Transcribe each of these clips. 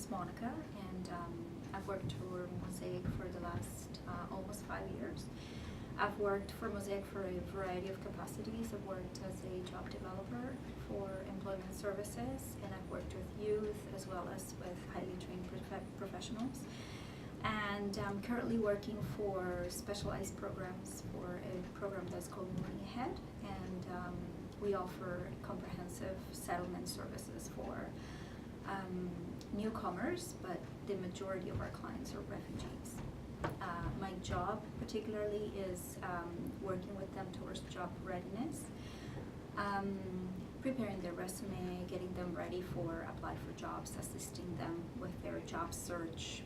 is Monica, and I've worked for Mosaic for the last almost 5 years. I've worked for Mosaic for a variety of capacities. I've worked as a job developer for employment services, and I've worked with youth as well as with highly trained professionals. And I'm currently working for specialized programs for a program that's called Moving Ahead, and we offer comprehensive settlement services for newcomers, but the majority of our clients are refugees. My job particularly is working with them towards job readiness, preparing their resume, getting them ready for apply for jobs, assisting them with their job search,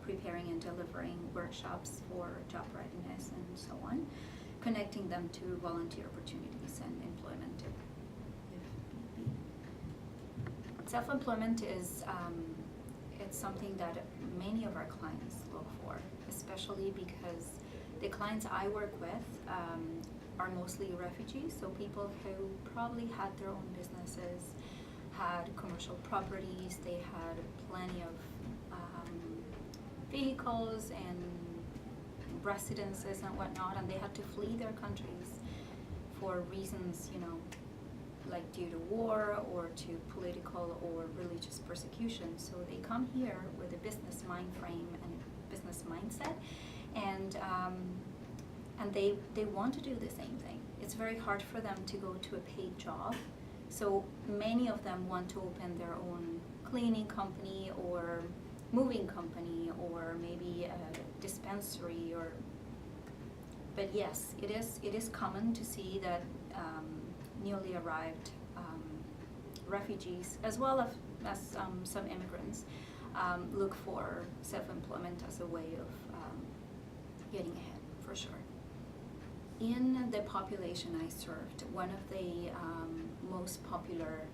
preparing and delivering workshops for job readiness and so on, connecting them to volunteer opportunities and employment if need be. Self-employment is it's something that many of our clients look for, especially because the clients I work with are mostly refugees, so people who probably had their own businesses, had commercial properties, they had plenty of vehicles and residences and whatnot, and they had to flee their countries for reasons, like due to war or to political or religious persecution. So they come here with a business mind frame and a business mindset, and they want to do the same thing. It's very hard for them to go to a paid job, so many of them want to open their own cleaning company or moving company or maybe a dispensary, but yes, it is common to see that newly arrived refugees, as well as some immigrants, look for self-employment as a way of getting ahead, for sure. In the population I served, one of the most popular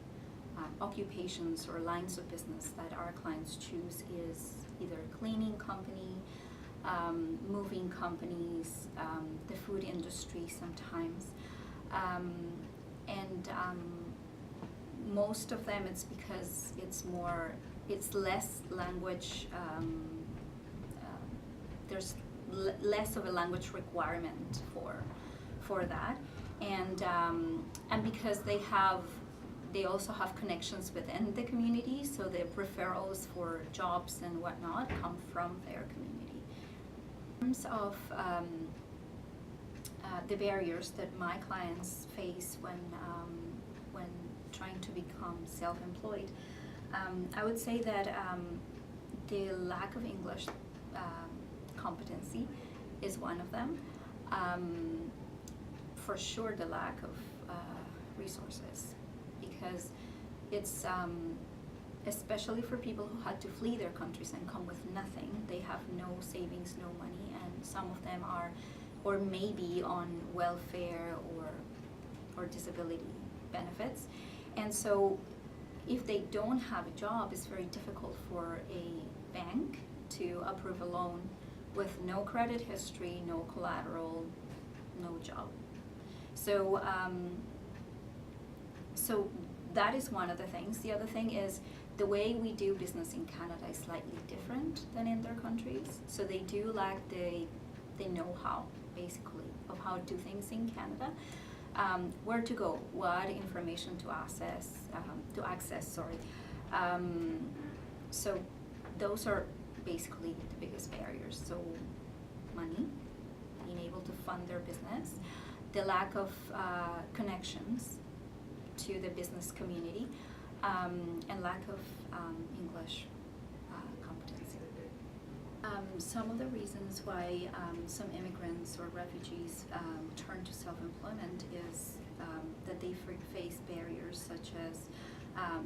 occupations or lines of business that our clients choose is either a cleaning company, moving companies, the food industry sometimes, and most of them it's because it's less language, there's less of a language requirement for that, and because they also have connections within the community, so the referrals for jobs and whatnot come from their community. In terms of the barriers that my clients face when trying to become self-employed, I would say that the lack of English competency is one of them. For sure, the lack of resources, because it's especially for people who had to flee their countries and come with nothing. They have no savings, no money, and some of them are, or maybe on welfare or disability benefits. And so if they don't have a job, it's very difficult for a bank to approve a loan with no credit history, no collateral, no job. So so that is one of the things. The other thing is the way we do business in Canada is slightly different than in their countries. So they do lack the know-how, basically, of how to do things in Canada. Where to go, what information to access, so those are basically the biggest barriers. So money, being able to fund their business, the lack of connections to the business community, and lack of English competency. Some of the reasons why some immigrants or refugees turn to self-employment is that they face barriers such as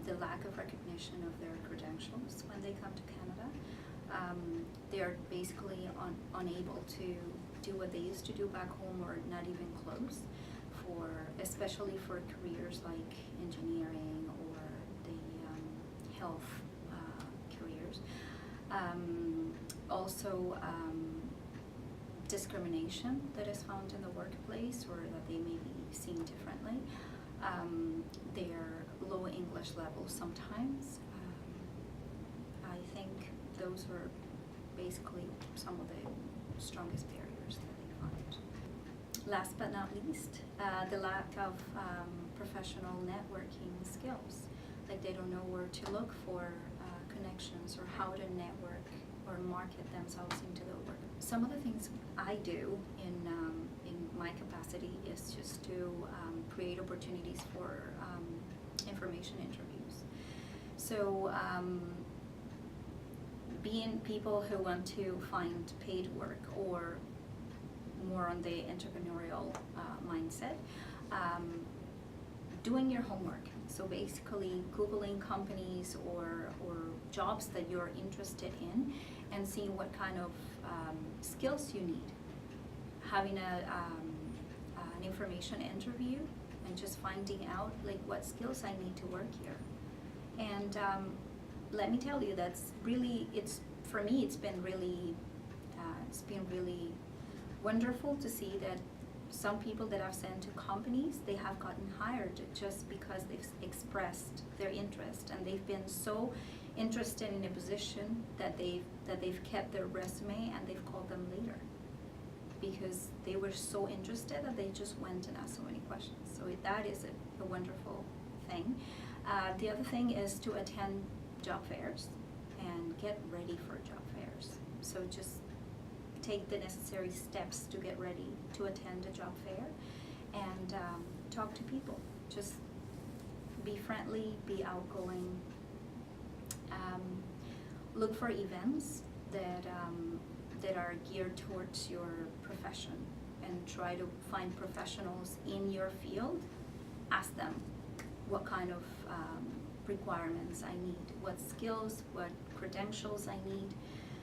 the lack of recognition of their credentials when they come to Canada. They are basically unable to do what they used to do back home, or not even close, especially for careers like engineering or the health careers. Also, discrimination that is found in the workplace, or that they may be seen differently. Their low English levels sometimes. I think those are basically some of the strongest barriers that they find. Last but not least, the lack of professional networking skills. Like they don't know where to look for connections or how to network or market themselves into the work. Some of the things I do in my capacity is just to create opportunities for information interviews. So being people who want to find paid work or more on the entrepreneurial mindset, doing your homework. So basically Googling companies or jobs that you're interested in and seeing what kind of skills you need. Having an information interview and just finding out like what skills I need to work here. And let me tell you, that's really, for me it's been really wonderful to see that some people that I've sent to companies, they have gotten hired just because they've expressed their interest, and they've been so interested in a position that they've kept their resume and they've called them later because they were so interested that they just went and asked so many questions. So that is a wonderful thing. The other thing is to attend job fairs and get ready for job fairs. So just take the necessary steps to get ready to attend a job fair and talk to people. Just be friendly, be outgoing. Look for events that are geared towards your profession and try to find professionals in your field. Ask them what kind of requirements I need, what skills, what credentials I need.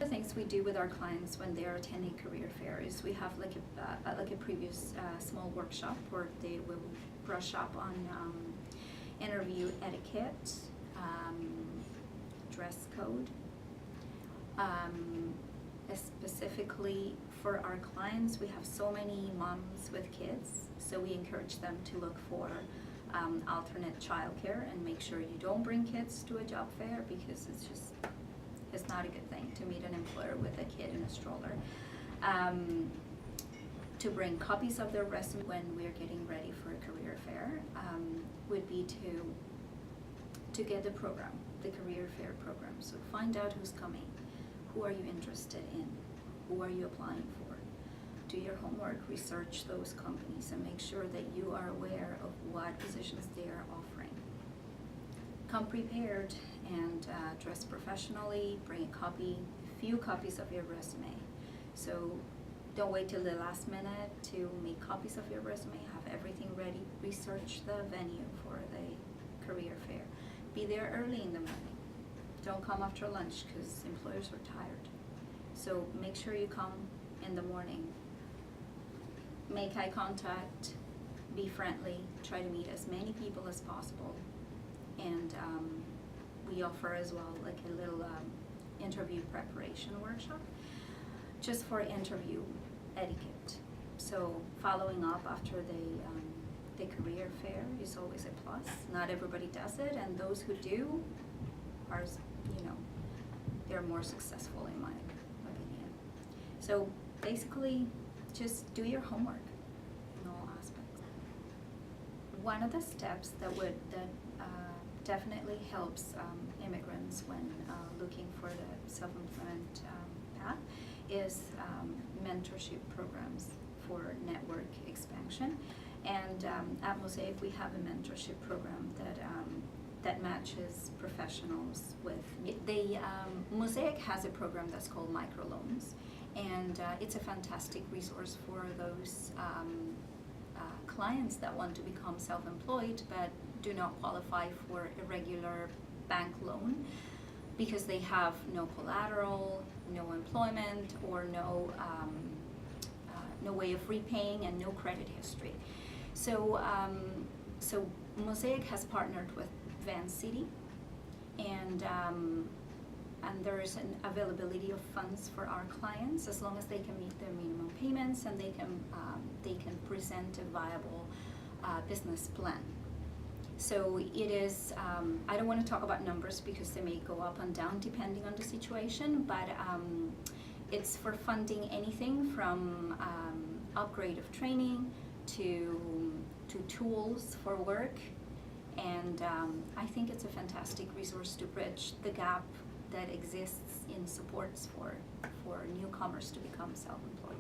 The things we do with our clients when they're attending career fairs, we have like a previous small workshop where they will brush up on interview etiquette, dress code. Specifically for our clients, we have so many moms with kids, so we encourage them to look for alternate childcare and make sure you don't bring kids to a job fair because it's not a good thing to meet an employer with a kid in a stroller. To bring copies of their resume when we're getting ready for a career fair would be to get the program, the career fair program. So find out who's coming, who are you interested in, who are you applying for. Do your homework, research those companies and make sure that you are aware of what positions they are offering. Come prepared and dress professionally, bring a few copies of your resume. So don't wait till the last minute to make copies of your resume, have everything ready, research the venue for the career fair. Be there early in the morning. Don't come after lunch because employers are tired. So make sure you come in the morning. Make eye contact, be friendly, try to meet as many people as possible. And we offer as well like a little interview preparation workshop just for interview etiquette. So following up after the career fair is always a plus. Not everybody does it, and those who do are, they're more successful in my opinion. So basically, just do your homework in all aspects. One of the steps that definitely helps immigrants when looking for the self-employment path is mentorship programs for network expansion. And at Mosaic we have a mentorship program that matches professionals with. Mosaic has a program that's called microloans, and it's a fantastic resource for those clients that want to become self-employed but do not qualify for a regular bank loan because they have no collateral, no employment, or no way of repaying and no credit history. So Mosaic has partnered with Van City, and there is an availability of funds for our clients as long as they can meet their minimum payments and they can present a viable business plan. So it is, I don't want to talk about numbers because they may go up and down depending on the situation, but it's for funding anything from upgrade of training to tools for work. And I think it's a fantastic resource to bridge the gap that exists in supports for newcomers to become self-employed.